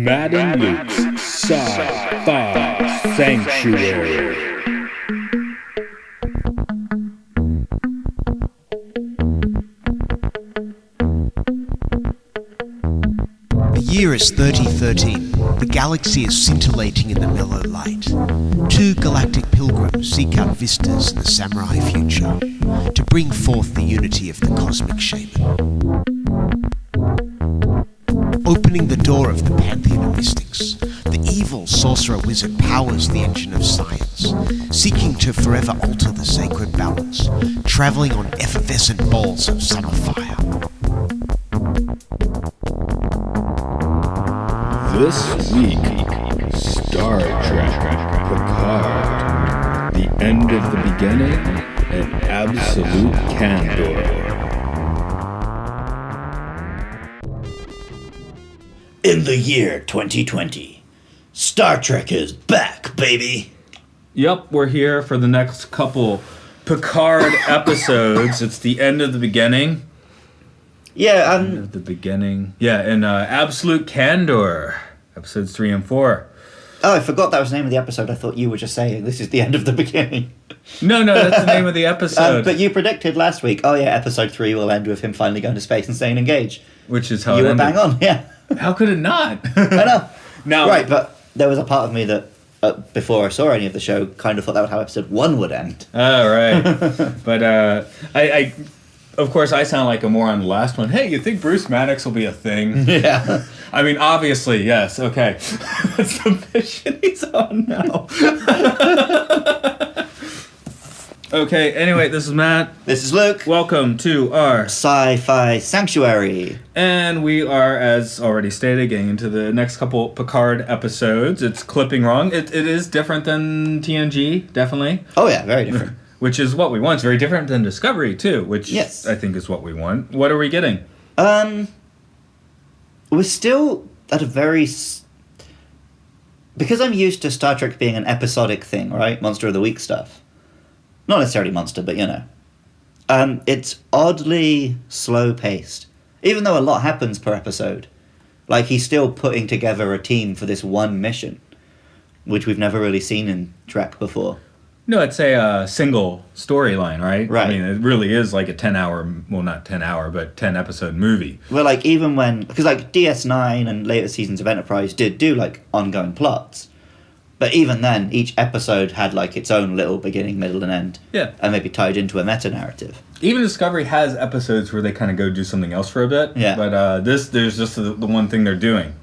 Matt and Luke's Sci-Fi Sanctuary. The year is 3013. The galaxy is scintillating in the mellow light. Two galactic pilgrims seek out vistas in the samurai future to bring forth the unity of the cosmic shaman. Opening the door of the pantheon of mystics, the evil sorcerer wizard powers the engine of science, seeking to forever alter the sacred balance, travelling on effervescent balls of summer fire. This week, Star Trek Picard, The End of the Beginning, and Absolute Candor. In the year 2020, Star Trek is back, baby! Yep, we're here for the next couple Picard episodes. It's the end of the beginning. Yeah, End of the beginning. Yeah, and Absolute Candor, episodes 3 and 4. Oh, I forgot that was the name of the episode. I thought you were just saying this is the end of the beginning. No, that's the name of the episode. But you predicted last week, oh yeah, episode 3 will end with him finally going to space and staying engaged. Which is how you it were ended. bang on, yeah. How could it not? I know. Now, right, but there was a part of me that, before I saw any of the show, kind of thought that was how episode 1 would end. Oh, right. But I of course, I sound like a moron on the last one. Hey, you think Bruce Maddox will be a thing? Yeah. I mean, obviously, yes. Okay. That's the mission he's on now. Okay, anyway, this is Matt. This is Luke. Welcome to our Sci-Fi Sanctuary. And we are, as already stated, getting into the next couple Picard episodes. It's clipping wrong. It is different than TNG, definitely. Oh yeah, very different. Which is what we want. It's very different than Discovery, too, which yes. I think is what we want. What are we getting? We're still at a very... Because I'm used to Star Trek being an episodic thing, right? Monster of the Week stuff. Not necessarily monster, but you know. It's oddly slow-paced. Even though a lot happens per episode. Like, he's still putting together a team for this one mission. Which we've never really seen in Trek before. No, it's a single storyline, right? Right. I mean, it really is like a 10-hour, well, not 10-hour, but 10-episode movie. Well, like, even when... Because, like, DS9 and later seasons of Enterprise did do, like, ongoing plots. But even then, each episode had, like, its own little beginning, middle, and end. Yeah. And maybe tied into a meta-narrative. Even Discovery has episodes where they kind of go do something else for a bit. Yeah. But there's just the one thing they're doing.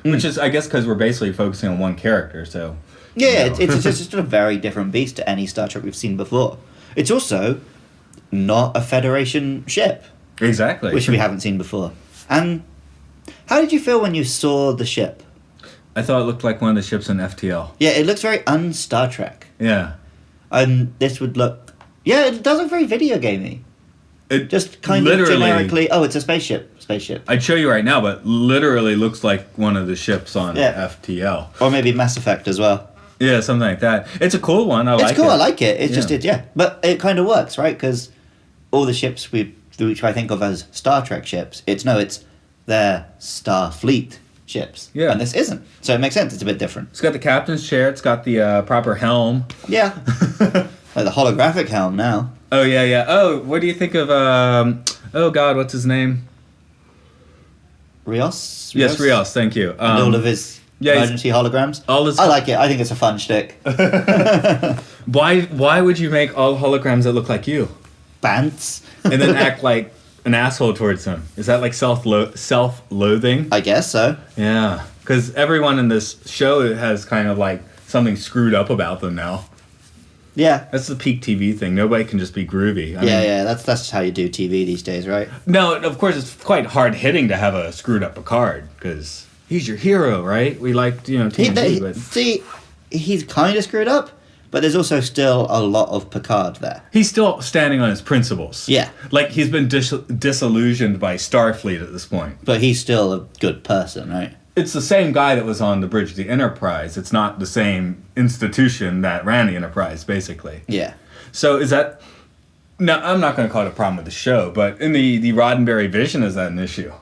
Which is, I guess, because we're basically focusing on one character, so... Yeah, you know. it's just a very different beast to any Star Trek we've seen before. It's also not a Federation ship. Exactly. Which we haven't seen before. And how did you feel when you saw the ship? I thought it looked like one of the ships in FTL. Yeah, it looks very un-Star Trek. Yeah. This would look... Yeah, it does look very video gamey. It just kind of generically... Oh, it's a spaceship. I'd show you right now, but literally looks like one of the ships on FTL. Or maybe Mass Effect as well. Yeah, something like that. It's a cool one. I like it. It's cool, I like it. It's just, But it kind of works, right? Because all the ships which I think of as Star Trek ships, it's their Starfleet ships. Yeah. And this isn't. So it makes sense. It's a bit different. It's got the captain's chair. It's got the proper helm. Yeah. Like the holographic helm now. Oh, yeah. Oh, what do you think of, oh, God, what's his name? Rios? Yes, Rios, thank you. And all of his emergency holograms. I like it. I think it's a fun shtick. Why would you make all holograms that look like you? Bants. And then act like an asshole towards them? Is that like self-loathing? I guess so. Yeah, because everyone in this show has kind of like something screwed up about them now. Yeah. That's the peak TV thing. Nobody can just be groovy. I mean, that's just how you do TV these days, right? No, of course, it's quite hard-hitting to have a screwed-up Picard, because he's your hero, right? We like, TNG, but... See, he's kind of screwed up, but there's also still a lot of Picard there. He's still standing on his principles. Yeah. Like, he's been disillusioned by Starfleet at this point. But he's still a good person, right? It's the same guy that was on the bridge of the Enterprise. It's not the same institution that ran the Enterprise, basically. Yeah. So is that... No, I'm not going to call it a problem with the show, but in the Roddenberry vision, is that an issue?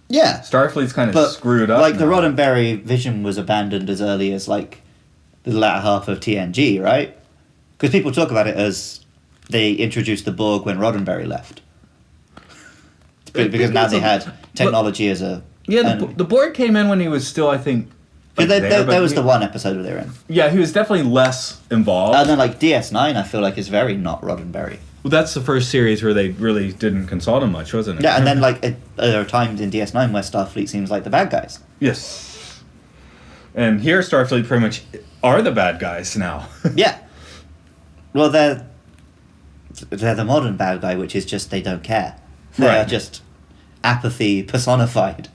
Yeah. Starfleet's kind of But, screwed up. like, the now. Roddenberry vision was abandoned as early as, like, the latter half of TNG, right? Because people talk about it as they introduced the Borg when Roddenberry left. Because now they had technology as a... Yeah, the Borg came in when he was still, I think... Like there was the one episode where they were in. Yeah, he was definitely less involved. And then, like, DS9, I feel like, is very not Roddenberry. Well, that's the first series where they really didn't consult him much, wasn't it? Yeah, and then, like, there are times in DS9 where Starfleet seems like the bad guys. Yes. And here, Starfleet pretty much are the bad guys now. Yeah. Well, they're the modern bad guy, which is just they don't care. They Right. are just apathy personified.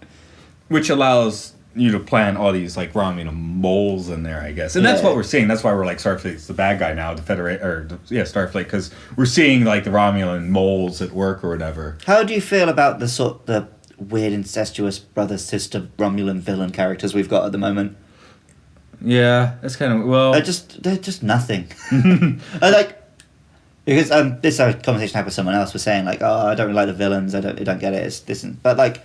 Which allows you to plant all these, like, Romulan moles in there, I guess. And that's Yeah. what we're seeing. That's why we're like, Starfleet's the bad guy now, Starfleet, because we're seeing, like, the Romulan moles at work or whatever. How do you feel about the weird incestuous brother-sister Romulan villain characters we've got at the moment? Yeah, that's kind of, well... They're just nothing. I like... Because this conversation I had with someone else was saying, like, oh, I don't really like the villains, I don't get it, it's this and... But, like,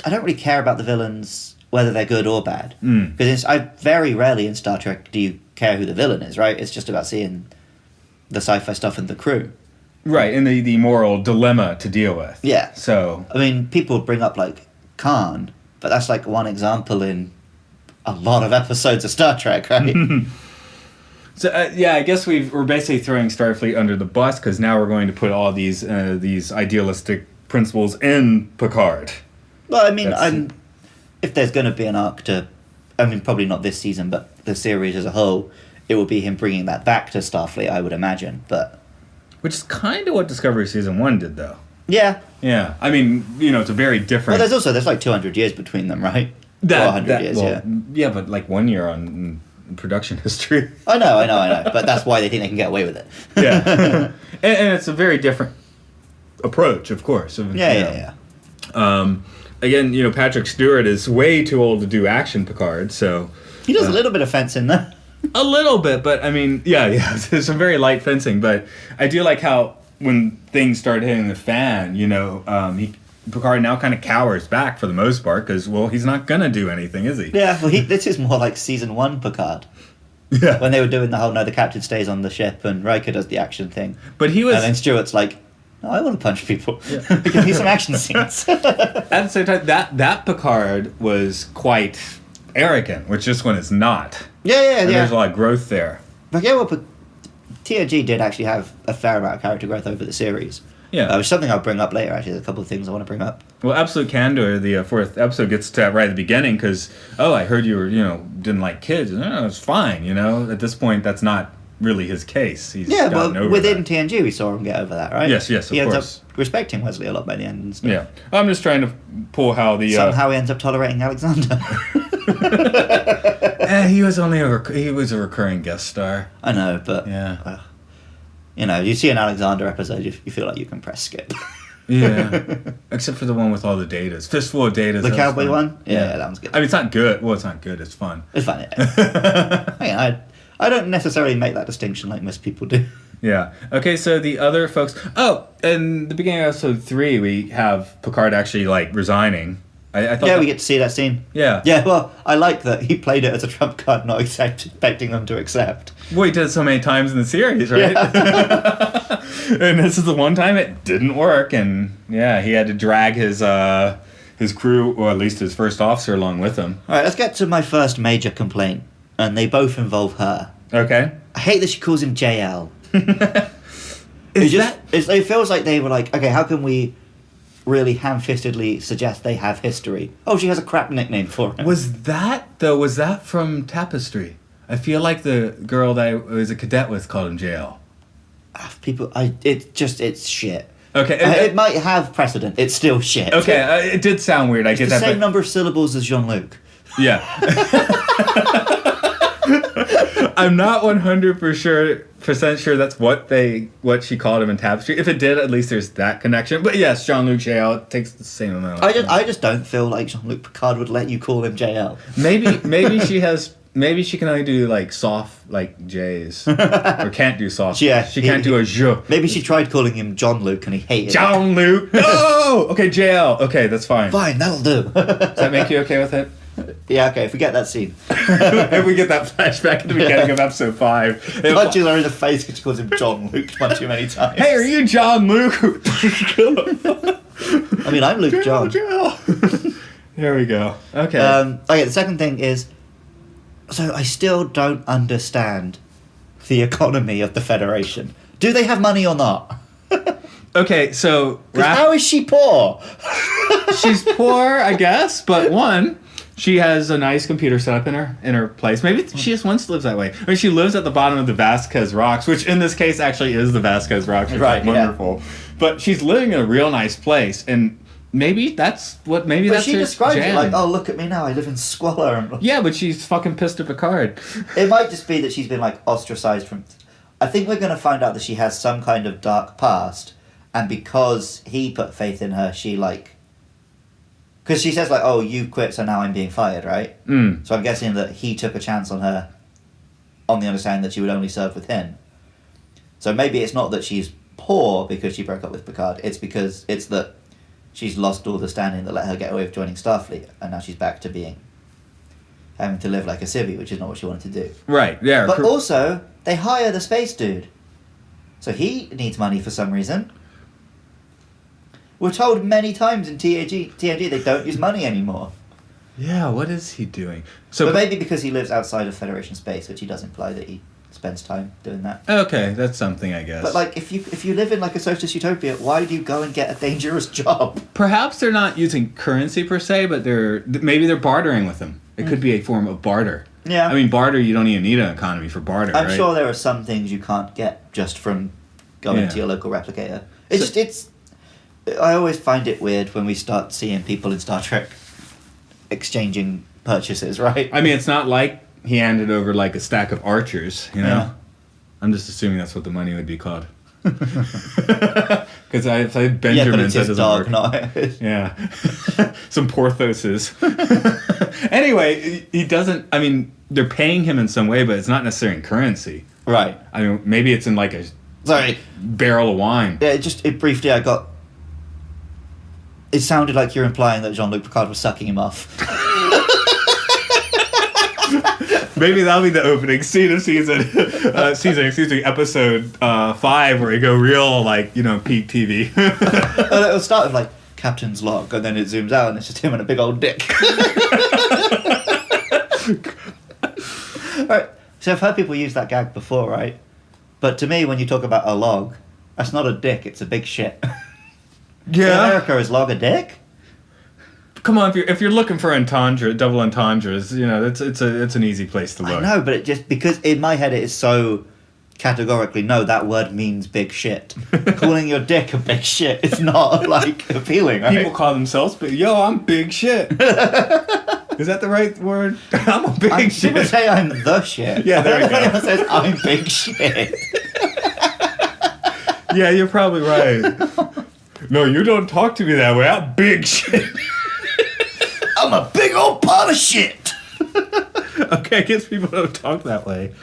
I don't really care about the villains, whether they're good or bad. Because I very rarely in Star Trek do you care who the villain is, right? It's just about seeing the sci-fi stuff and the crew. Right, and the moral dilemma to deal with. Yeah. So... I mean, people bring up, like, Khan, but that's, like, one example in a lot of episodes of Star Trek, right? So yeah, I guess we're basically throwing Starfleet under the bus because now we're going to put all these idealistic principles in Picard. Well, I mean, if there's going to be an arc to... I mean, probably not this season, but the series as a whole, it will be him bringing that back to Starfleet, I would imagine, but... Which is kind of what Discovery Season 1 did, though. Yeah. Yeah. I mean, it's a very different... Well, there's like 200 years between them, right? 100 years, yeah. Yeah, but like 1 year on production history. I know. But that's why they think they can get away with it. Yeah. and it's a very different approach, of course. Yeah. Again, Patrick Stewart is way too old to do action Picard, so... He does a little bit of fencing there. A little bit, but I mean, yeah, there's some very light fencing, but I do like how when things start hitting the fan, Picard now kind of cowers back for the most part because, well, he's not going to do anything, is he? Yeah, well, this is more like season 1 Picard. Yeah. When they were doing the whole, no, the captain stays on the ship and Riker does the action thing. But he was... And then Stewart's like, no, I want to punch people. Yeah. Give me some action scenes. At the same time, that Picard was quite arrogant, which this one is not. Yeah. There's a lot of growth there. But yeah, well, TNG did actually have a fair amount of character growth over the series. Yeah. Which is something I'll bring up later, actually. There's a couple of things I want to bring up. Well, Absolute Candor, the 4th episode, gets to right at the beginning because, I heard you were, didn't like kids. No, it's fine, At this point, that's not really his case. He's gotten over within that. TNG, we saw him get over that, right? Yes, he of course. ends up respecting Wesley a lot by the end and stuff. Yeah. I'm just trying to pull how the... Somehow he ends up tolerating Alexander. He was only a recurring guest star. I know, but... Yeah. You see an Alexander episode, you feel like you can press skip. Yeah. Except for the one with all the datas. Fistful of datas. The cowboy one? Yeah, that one's good. I mean, it's not good. Well, it's not good. It's fun. It's fun, yeah. I don't necessarily make that distinction like most people do. Yeah. Okay, so the other folks... Oh, in the beginning of episode 3, we have Picard actually, resigning. I thought we get to see that scene. Yeah. Yeah, well, I like that he played it as a trump card, not expecting them to accept. Well, he did it so many times in the series, right? Yeah. And this is the one time it didn't work, and yeah, he had to drag his crew, or at least his first officer, along with him. All right, let's get to my first major complaint, and they both involve her. Okay. I hate that she calls him JL. Is It feels like they were like, okay, how can we really ham-fistedly suggest they have history? Oh, she has a crap nickname for him. Was that from Tapestry? I feel like the girl that I was a cadet with called him JL. It's shit. Okay. It might have precedent. It's still shit. Okay, it did sound weird. I get the that. same number of syllables as Jean-Luc. Yeah. I'm not 100% sure that's what she called him in Tapestry. If it did, at least there's that connection. But yes, Jean-Luc JL, it takes the same amount. I just don't feel like Jean-Luc Picard would let you call him JL. Maybe she has maybe she can only do like soft like J's, or can't do soft. Yeah, she can't do a J. Maybe she tried calling him John Luke and he hated it. John Luke. No. Okay, JL. Okay, that's fine. Fine, that'll do. Does that make you okay with it? Yeah, okay, if we get that scene. If we get that flashback at the beginning of episode 5. Punches her in the face because she calls him John Luke one too many times. Hey, are you John Luke? I mean, I'm Luke John. There we go. Okay. Okay, the second thing is, so I still don't understand the economy of the Federation. Do they have money or not? Okay, so... How is she poor? She's poor, I guess, but one, she has a nice computer set up in her place. Maybe she just once lives that way. Or she lives at the bottom of the Vasquez Rocks, which in this case actually is the Vasquez Rocks, which Right, is wonderful. But she's living in a real nice place, and maybe that's But that's she her describes jam. it like, oh, look at me now, I live in squalor. And Yeah, but she's fucking pissed at Picard. it might just be that she's been, like, ostracized from... I think we're going to find out that she has some kind of dark past, and because he put faith in her, she, like... Because she says, like, oh, you quit, so now I'm being fired, right? Mm. So I'm guessing that he took a chance on her on the understanding that she would only serve with him. So maybe it's not that she's poor because she broke up with Picard. It's because it's that she's lost all the standing that let her get away with joining Starfleet, and now she's back to having to live like a civvy, which is not what she wanted to do. Right, yeah. But also, they hire the space dude. So he needs money for some reason. We're told many times in TNG they don't use money anymore. Yeah, what is he doing? But maybe because he lives outside of Federation space, which he does imply that he spends time doing that. Okay, that's something, I guess. But like, if you live in like a socialist utopia, why do you go and get a dangerous job? Perhaps they're not using currency per se, but maybe they're bartering with them. It could be a form of barter. Yeah. I mean, barter, you don't even need an economy for barter, I'm right? sure there are some things you can't get just from going to your local replicator. I always find it weird when we start seeing people in Star Trek exchanging purchases, right? I mean, it's not like he handed over like a stack of archers, you know? Yeah. I'm just assuming that's what the money would be called. Because I said Benjamin. Yeah, but it's that his doesn't dog, work. not Yeah. Some Porthoses. Anyway, he doesn't... I mean, they're paying him in some way, but it's not necessarily in currency. Right. I mean, maybe it's in like a Sorry. barrel of wine. Yeah, briefly I got... It sounded like you're implying that Jean-Luc Picard was sucking him off. Maybe that'll be the opening scene of episode 5, where we go real, like, peak TV. And it'll start with, like, Captain's log, and then it zooms out, and it's just him and a big old dick. Alright, so I've heard people use that gag before, right? But to me, when you talk about a log, that's not a dick, it's a big shit. In America, is log a dick? Come on, if you're looking for double entendres, it's an easy place to look. I know, but it just because in my head it is so categorically no, that word means big shit. Calling your dick a big shit is not like appealing. Right? People call themselves big. Yo, I'm big shit. Is that the right word? I'm a big shit. People say I'm the shit. Yeah, there we go. Anyone says I'm big shit. Yeah, you're probably right. No, you don't talk to me that way. I'm big shit. I'm a big old pile of shit. Okay, I guess people don't talk that way.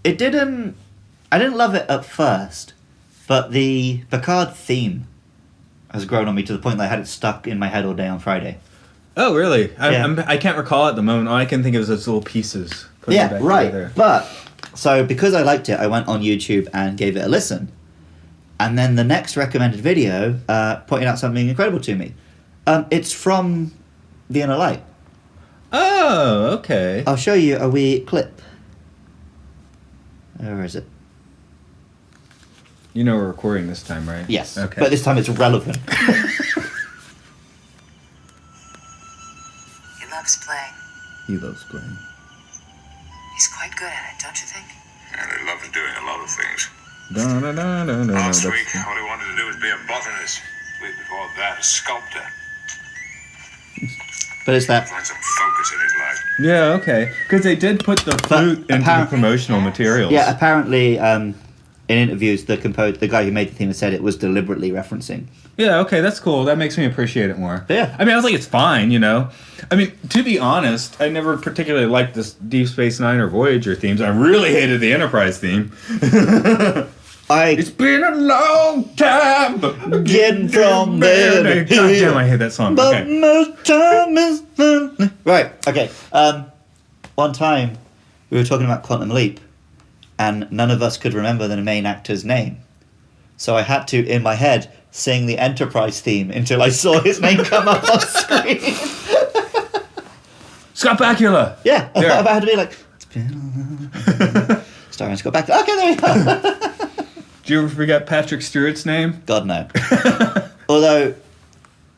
It didn't... I didn't love it at first, but the Picard theme has grown on me to the point that I had it stuck in my head all day on Friday. Oh, really? Yeah. I can't recall at the moment. All I can think of is those little pieces. putting Yeah, it back right. together. But, so because I liked it, I went on YouTube and gave it a listen. And then the next recommended video pointed out something incredible to me. It's from The Inner Light. Oh, okay. I'll show you a wee clip. Where is it? You know we're recording this time, right? Yes. Okay. But this time it's relevant. He loves playing. He loves playing. He's quite good at it, don't you think? And he loves doing a lot of things. Last Last week, all he wanted to do was be a botanist. Week before that, a sculptor. But it's that... Find some focus in his life. Yeah, okay. Because they did put the flute into the apparent- promotional materials. Yeah, apparently, in interviews, the guy who made the theme has said it was deliberately referencing. Yeah, okay, that's cool. That makes me appreciate it more. But yeah. I mean, I was like, it's fine, you know? I mean, to be honest, I never particularly liked this Deep Space Nine or Voyager themes. I really hated the Enterprise theme. It's been a long time getting from there to God here. damn, I hate that song. But Okay. most time is... Right, okay. One time, we were talking about Quantum Leap, and none of us could remember the main actor's name. So I had to, in my head, sing the Enterprise theme until I saw his name come up on screen. Scott Bakula! Yeah, There. I had to be like, it's been a long... Starring Scott Bakula. Okay, there we go. Did you ever forget Patrick Stewart's name? God, no. Although,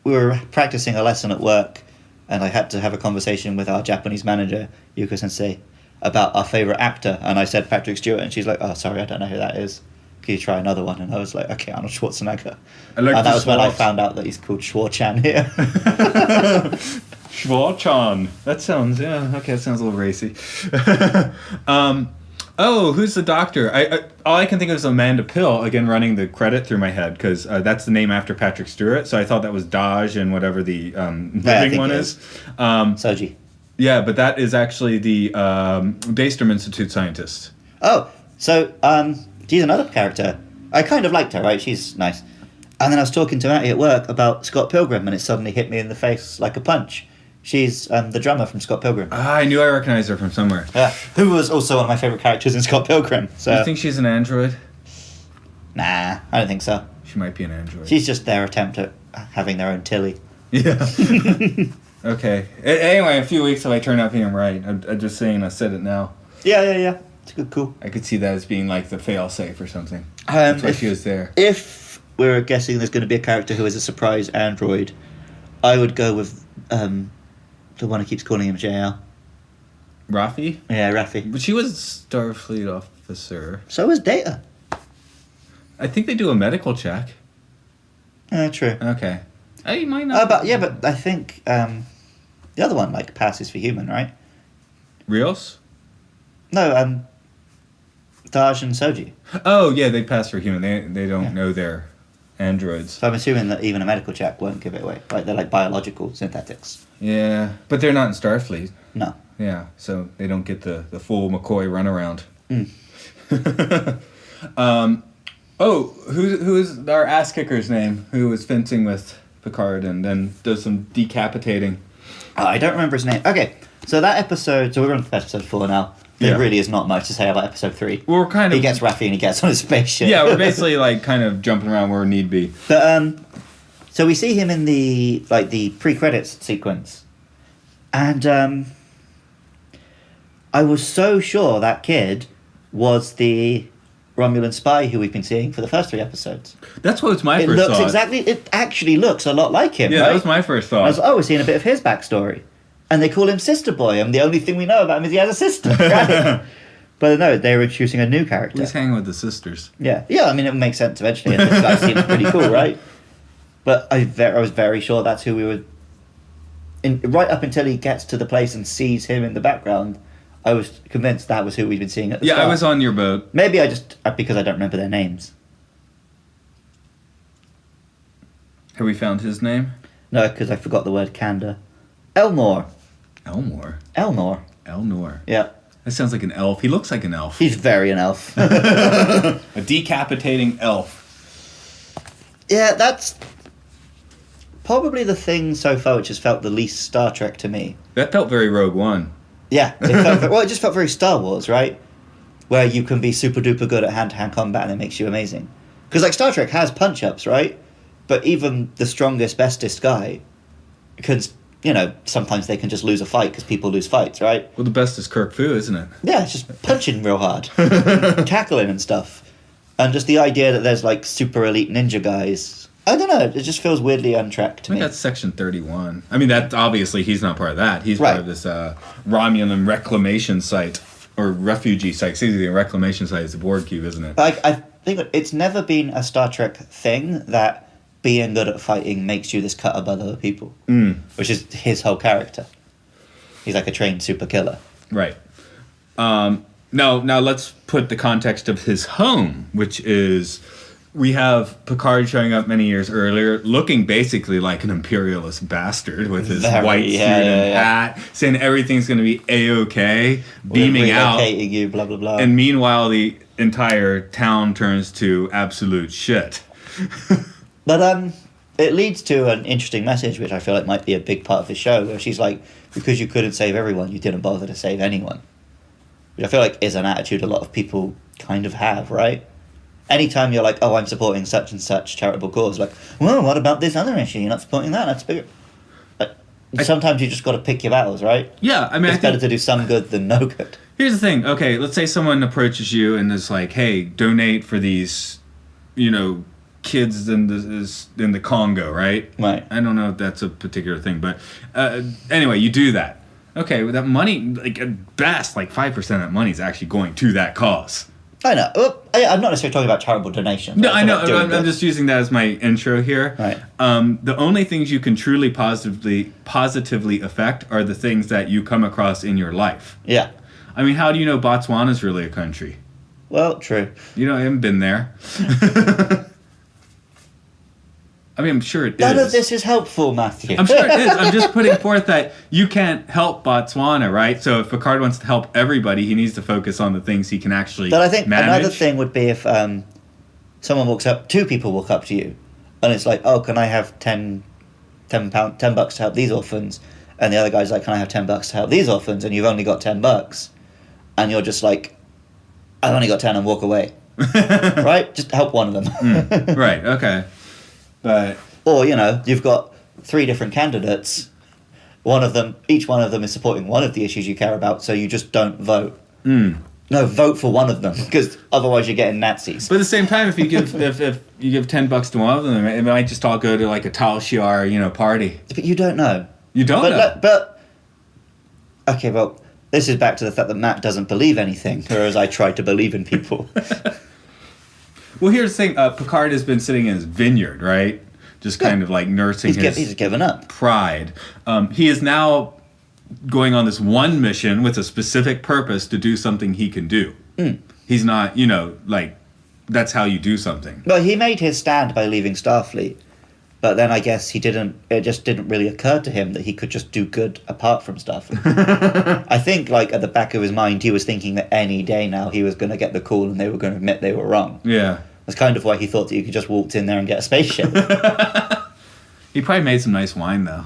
we were practicing a lesson at work, and I had to have a conversation with our Japanese manager, Yuko Sensei, about our favourite actor, and I said Patrick Stewart, and she's like, oh, sorry, I don't know who that is. Can you try another one? And I was like, okay, Arnold Schwarzenegger. I like And that was when I Schwartz. found out that he's called Schwarchan here. Schwarchan. That sounds, yeah, okay, that sounds a little racy. Oh, who's the doctor? All I can think of is Amanda Pill, again, running the credit through my head, because that's the name after Patrick Stewart, so I thought that was Daj and whatever the I living think one it is. Soji. Yeah, but that is actually the Daystrom Institute scientist. Oh, so she's another character. I kind of liked her, right? She's nice. And then I was talking to Matty at work about Scott Pilgrim, and it suddenly hit me in the face like a punch. She's the drummer from Scott Pilgrim. Ah, I knew I recognized her from somewhere. Yeah, who was also one of my favourite characters in Scott Pilgrim. Do So you think she's an android? Nah, I don't think so. She might be an android. She's just their attempt at having their own Tilly. Yeah. Okay. Anyway, in a few weeks, if I turn out being right, I'm just saying I said it now. Yeah. It's good, cool. I could see that as being like the fail-safe or something. That's why she was there. If we're guessing there's going to be a character who is a surprise android, I would go with the one who keeps calling him JL. Rafi? Yeah, Raffi. But she was a Starfleet officer. So is Data. I think they do a medical check. True. Okay. You might not. But I think the other one like passes for human, right? Rios? No, Daj and Soji. Oh, yeah, they pass for human. They don't know they're androids. So I'm assuming that even a medical check won't give it away. Like they're like biological synthetics. Yeah, but they're not in Starfleet. No. Yeah, so they don't get the full McCoy runaround. Who is our ass kicker's name? Who was fencing with Picard and then does some decapitating? I don't remember his name. Okay, so that episode. So we're on to episode 4 now. There Yeah. really is not much to say about episode 3. Well, we're kind of He gets Raffi and he gets on his spaceship. yeah, we're basically like kind of jumping around where need be. But so we see him in the pre-credits sequence, and I was so sure that kid was the Romulan spy who we've been seeing for the first 3 episodes. That's what was my It first looks thought. exactly. It actually looks a lot like him. Yeah, right? that was my first I was thought. we're seeing a bit of his backstory, And they call him Sister Boy, and the only thing we know about him is he has a sister, right? But no, they were introducing a new character. He's hanging with the sisters. Yeah, I mean, it would make sense eventually, and this guy seems pretty cool, right? But I was very sure that's who we were... right up until he gets to the place and sees him in the background, I was convinced that was who we'd been seeing at the start. Yeah, I was on your boat. Maybe because I don't remember their names. Have we found his name? No, because I forgot the word Candor. Elnor. Elnor. Yeah. That sounds like an elf. He looks like an elf. He's very an elf. A decapitating elf. Yeah, that's probably the thing so far which has felt the least Star Trek to me. That felt very Rogue One. Yeah, it just felt very Star Wars, right? Where you can be super duper good at hand-to-hand combat and it makes you amazing. Because like Star Trek has punch-ups, right? But even the strongest, bestest guy can, sometimes they can just lose a fight because people lose fights, right? Well, the best is Kirk Fu, isn't it? Yeah, it's just punching real hard, tackling and stuff. And just the idea that there's like super elite ninja guys, I don't know, it just feels weirdly untracked to me. That's Section 31. I mean, that obviously he's not part of that. He's part of this Romulan reclamation site, or refugee site. Excuse me, the reclamation site is the Borg cube, isn't it? Like, I think it's never been a Star Trek thing that being good at fighting makes you this cut above other people, which is his whole character. He's like a trained super killer. Right. Now let's put the context of his home, which is we have Picard showing up many years earlier, looking basically like an imperialist bastard with his white suit and hat, saying everything's going to be A-okay, beaming out. Relocating you, blah, blah, blah. And meanwhile, the entire town turns to absolute shit. But it leads to an interesting message, which I feel like might be a big part of the show, where she's like, because you couldn't save everyone, you didn't bother to save anyone. Which I feel like is an attitude a lot of people kind of have, right? Anytime you're like, oh, I'm supporting such and such charitable cause, like, well, what about this other issue? You're not supporting that, that's bigger. Sometimes you just got to pick your battles, right? Yeah, I mean, it's better to do some good than no good. Here's the thing. Okay, let's say someone approaches you and is like, hey, donate for these, kids in the Congo, right? Right. I don't know if that's a particular thing, but anyway, you do that. Okay, with that money, like at best, like 5% of that money is actually going to that cause. I know. Well, I'm not necessarily talking about charitable donations. No, I know. I'm just using that as my intro here. Right. The only things you can truly positively affect are the things that you come across in your life. Yeah. I mean, how do you know Botswana's really a country? Well, true. I haven't been there. I mean, I'm sure it is. None of this is helpful, Matthew. I'm sure it is. I'm just putting forth that you can't help Botswana, right? So if Picard wants to help everybody, he needs to focus on the things he can actually manage. But I think another thing would be if someone walks up, two people walk up to you, and it's like, oh, can I have $10 to help these orphans? And the other guy's like, can I have $10 to help these orphans? And you've only got $10. And you're just like, I've only got 10 and walk away. Right? Just help one of them. Right, okay. But or, you've got 3 different candidates. Each one of them is supporting one of the issues you care about, so you just don't vote. No, vote for one of them, because otherwise you're getting Nazis. But at the same time, if you give if you give $10 to one of them, it might just all go to like a Tal Shiar, party. But you don't know. You don't know. But okay, well, this is back to the fact that Matt doesn't believe anything, whereas I try to believe in people. Well, here's the thing. Picard has been sitting in his vineyard, right? Just kind of like nursing he's given up. Pride. He is now going on this one mission with a specific purpose to do something he can do. He's not, that's how you do something. Well, he made his stand by leaving Starfleet, but then I guess it just didn't really occur to him that he could just do good apart from Starfleet. I think, at the back of his mind, he was thinking that any day now he was going to get the call and they were going to admit they were wrong. Yeah. That's kind of why he thought that you could just walk in there and get a spaceship. He probably made some nice wine, though.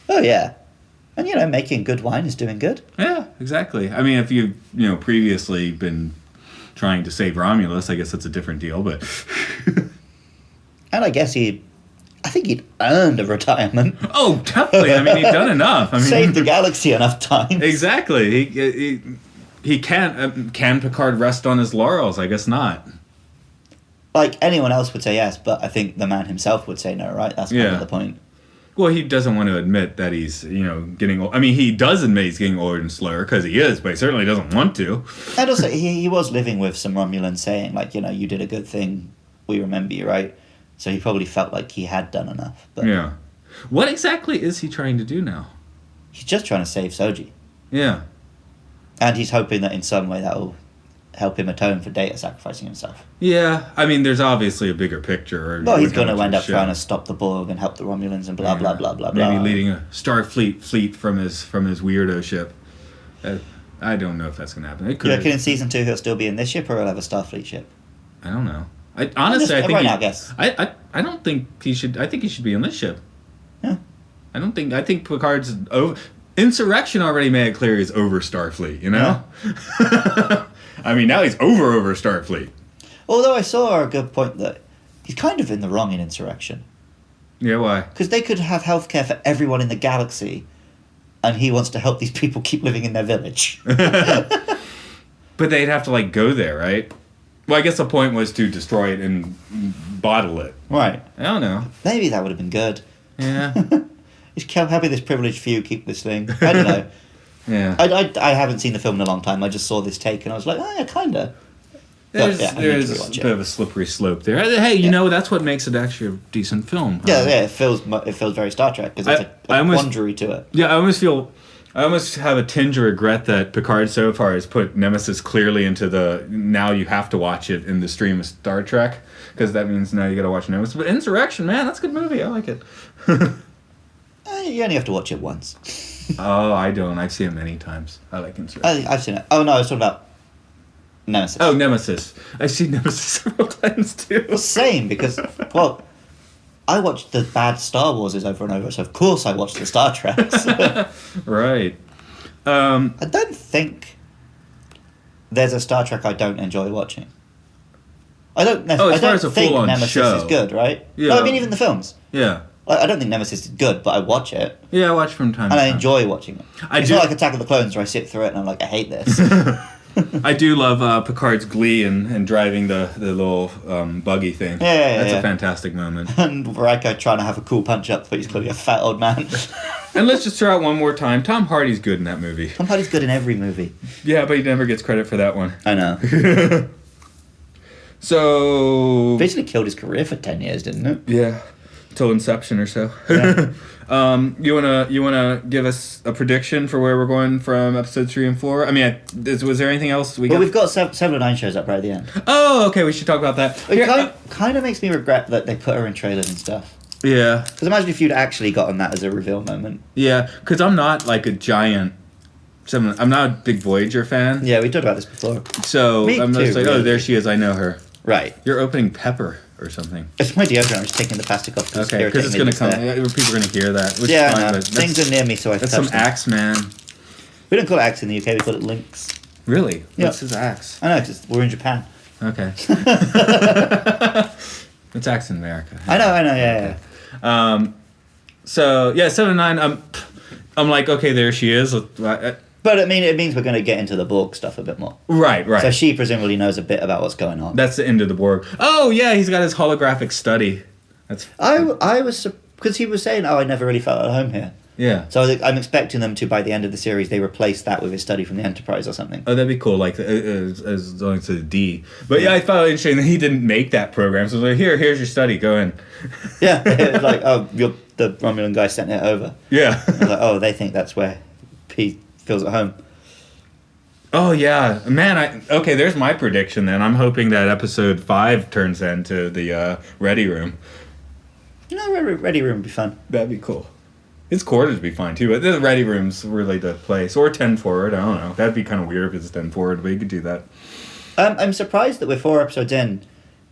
Oh, yeah. And, making good wine is doing good. Yeah, exactly. I mean, if you've, previously been trying to save Romulus, I guess that's a different deal, but... And I guess I think he'd earned a retirement. Oh, definitely. I mean, he'd done enough. Saved the galaxy enough times. Exactly. He can't... Can Picard rest on his laurels? I guess not. Anyone else would say yes, but I think the man himself would say no, right? That's kind of the point. Well, he doesn't want to admit that he's, getting old. I mean, he does admit he's getting older and slower because he is, but he certainly doesn't want to. And also, he was living with some Romulans saying, like, you did a good thing. We remember you, right? So he probably felt like he had done enough. But Yeah. What exactly is he trying to do now? he's just trying to save Soji. Yeah. And he's hoping that in some way that will help him atone for Data sacrificing himself. Yeah. I mean, there's obviously a bigger picture. Well, he's going to end up trying to stop the Borg and help the Romulans and blah, blah, blah, blah, blah. Maybe leading a Starfleet fleet from his weirdo ship. I don't know if that's going to happen. It could. You reckon in season 2 he'll still be in this ship, or he'll have a Starfleet ship? I don't know. Honestly, I think right now, I guess. I don't think he should. I think he should be on this ship. Yeah. I think Picard's over. Insurrection already made it clear he's over Starfleet. You know. Yeah. I mean, now he's over Starfleet. Although I saw a good point that he's kind of in the wrong in Insurrection. Yeah, why? Because they could have healthcare for everyone in the galaxy, and he wants to help these people keep living in their village. But they'd have to, like, go there, right? Well, I guess the point was to destroy it and bottle it. Right. I don't know. Maybe that would have been good. Yeah. Just having this privileged few keep this thing. I don't know. Yeah. I haven't seen the film in a long time. I just saw this take and I was like, oh, yeah, kind of. There's a bit of a slippery slope there. Hey, you know, that's what makes it actually a decent film. Yeah, it feels very Star Trek because there's a quandary to it. Yeah, I almost have a tinge of regret that Picard so far has put Nemesis clearly into the now you have to watch it in the stream of Star Trek, because that means now you got to watch Nemesis. But Insurrection, man, that's a good movie. I like it. You only have to watch it once. Oh, I don't. I've seen it many times. I like Insurrection. I've seen it. Oh no, I was talking about Nemesis. Oh, Nemesis. I've seen Nemesis several times too. Well, same, because, well, I watched the bad Star Warses over and over, so of course I watched the Star Treks. Right. I don't think there's a Star Trek I don't enjoy watching. I don't. As far as a think full-on Nemesis show. is good, right? Yeah. No, I mean even the films. Yeah. I don't think Nemesis is good, but I watch it Yeah, I watch from time and to I time. enjoy watching it. It's not like Attack of the Clones where I sit through it and I'm like, I hate this. I do love Picard's glee and driving the little buggy thing. Yeah, That's a fantastic moment. And Riker trying to have a cool punch up, but he's clearly a fat old man. And let's just throw out one more time. Tom Hardy's good in that movie. Tom Hardy's good in every movie. Yeah, but he never gets credit for that one. I know. So Basically killed his career for 10 years, didn't it? yeah, till Inception or so. Yeah. You wanna give us a prediction for where we're going from episodes 3 and 4? I mean, was there anything else we Well, got? we've got 7 or 9 shows up right at the end. Oh, okay. We should talk about that. It Here, kind of makes me regret that they put her in trailers and stuff. yeah, Because imagine if you'd actually gotten that as a reveal moment. yeah. Because I'm not like a giant. I'm not a big Voyager fan. Yeah, we talked about this before. So Me I'm just too, like, oh, really. there she is. I know her. Right. You're opening pepper or something. It's my deodorant. I'm just taking the plastic off. Okay, because it's gonna come. There. Yeah, people are gonna hear that. Which Yeah, is fine, no, but things are near me, so I That's touch some them. axe, man. We don't call it axe in the UK. We call it links. Really? Yeah. What's his axe? I know, because we're in Japan. Okay. It's axe in America. I know. Yeah. So yeah, 7 and 9. I'm like, okay, there she is. But I mean, it means we're going to get into the Borg stuff a bit more. Right. So she presumably knows a bit about what's going on. That's the end of the Borg. Oh yeah, he's got his holographic study. That's I was because he was saying, "Oh, I never really felt at home here." yeah. So I'm expecting them to, by the end of the series, they replace that with his study from the Enterprise or something. Oh, that'd be cool. Like as long as it's a D. But yeah, I found it interesting that he didn't make that program. So I was like, here's your study. Go in. Yeah, it was like, oh, the Romulan guy sent it over. Yeah. I was like, oh, they think that's where he feels at home. Oh yeah, man. Okay, there's my prediction. Then I'm hoping that episode 5 turns into the Ready Room. Ready Room would be fun. That'd be cool. His quarters would be fine too, but the Ready Room's really the place. Or 10 forward. I don't know. That'd be kind of weird if it's 10 forward, but you could do that. I'm surprised that we're 4 episodes in,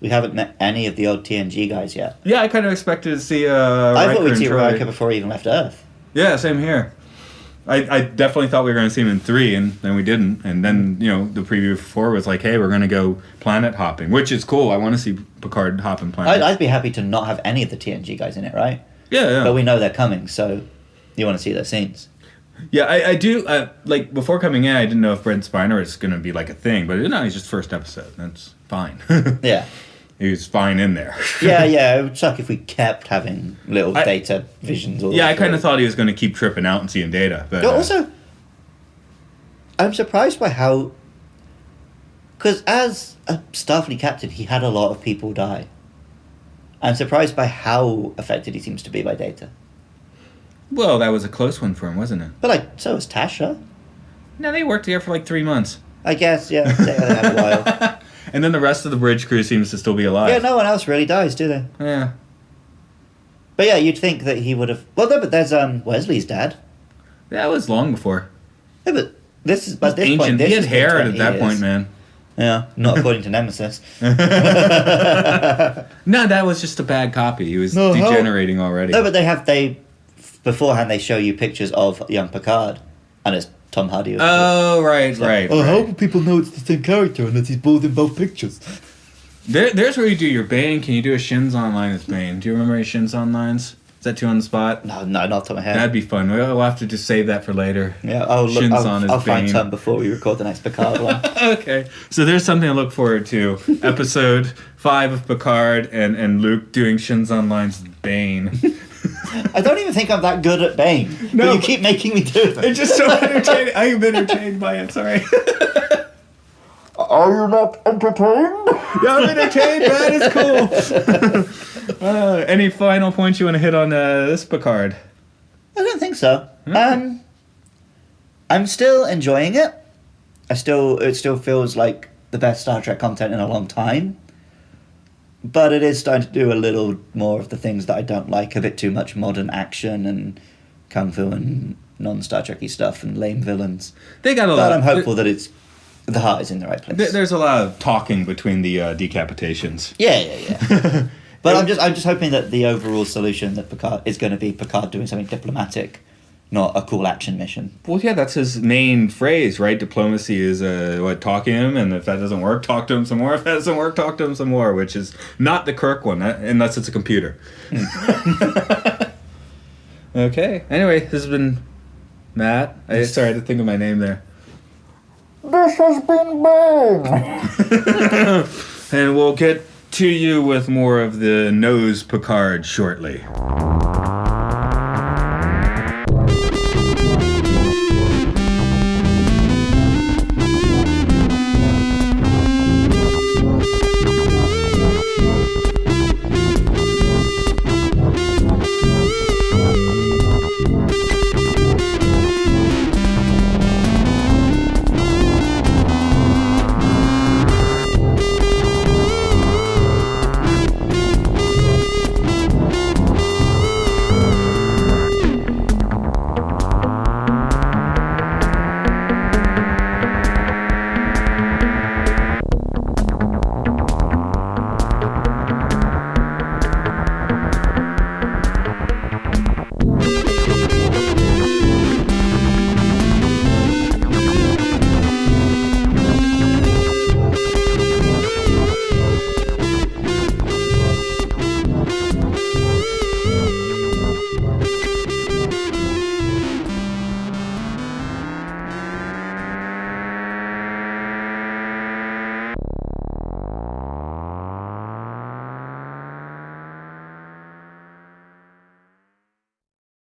we haven't met any of the old TNG guys yet. Yeah, I kind of expected to see. I thought we'd and see Troy. Riker before he even left Earth. Yeah, same here. I definitely thought we were going to see him in 3, and then we didn't. And then, the preview for 4 was like, hey, we're going to go planet hopping, which is cool. I want to see Picard hopping planets. I'd be happy to not have any of the TNG guys in it, right? Yeah. But we know they're coming, so you want to see those scenes. Yeah, I do. Like, before coming in, I didn't know if Brent Spiner was going to be like a thing, but no, he's just first episode. That's fine. Yeah. he was fine in there. Yeah, it would suck if we kept having little data visions. I kind of thought he was going to keep tripping out and seeing data. But also, I'm surprised by how... Because as a Starfleet captain, he had a lot of people die. I'm surprised by how affected he seems to be by data. Well, that was a close one for him, wasn't it? But, like, so was Tasha. No, they worked together for like 3 months. I guess, yeah. They had a while. And then the rest of the bridge crew seems to still be alive. Yeah, no one else really dies, do they? Yeah. But yeah, you'd think that he would have... Well, no, but there's Wesley's dad. That was long before. Yeah, but this is... But this Ancient. point, this He had has been hair 20 at that years. point, man. Yeah, not according to Nemesis. No, that was just a bad copy. He was degenerating already. No, but they beforehand they show you pictures of young Picard, and it's Tom Hardy. Oh, right. How will people know it's the same character unless he's both in both pictures? There's where you do your Bane. Can you do a Shins Online as Bane? Do you remember any Shins Onlines? Is that too on the spot? No, not off the top of my head. That'd be fun. We'll have to just save that for later. Yeah, I'll Shinzon find Bane. some before we record the next Picard one. Okay. So there's something to look forward to. Episode 5 of Picard and Luke doing Shins Online's Bane. I don't even think I'm that good at Bane. No. But you keep making me do it. It's just so entertaining. I am entertained by it. Sorry. Are you not entertained? Yeah, I'm entertained. That is cool. Any final points you want to hit on this Picard? I don't think so. Okay. I'm still enjoying it. It still feels like the best Star Trek content in a long time. But it is starting to do a little more of the things that I don't like. A bit too much modern action and kung fu and non-Star Trek-y stuff and lame villains. They got a lot. But I'm hopeful that the heart is in the right place. There's a lot of talking between the decapitations. Yeah. But I'm just hoping that the overall solution that Picard is going to be Picard doing something diplomatic, not a cool action mission. Well, yeah, that's his main phrase, right? Diplomacy is talk him, and if that doesn't work, talk to him some more. If that doesn't work, talk to him some more, which is not the Kirk one, unless it's a computer. Okay. Anyway, this has been Matt. Sorry, I had to think of my name there. This has been Bane! And we'll get to you with more of the nose Picard shortly.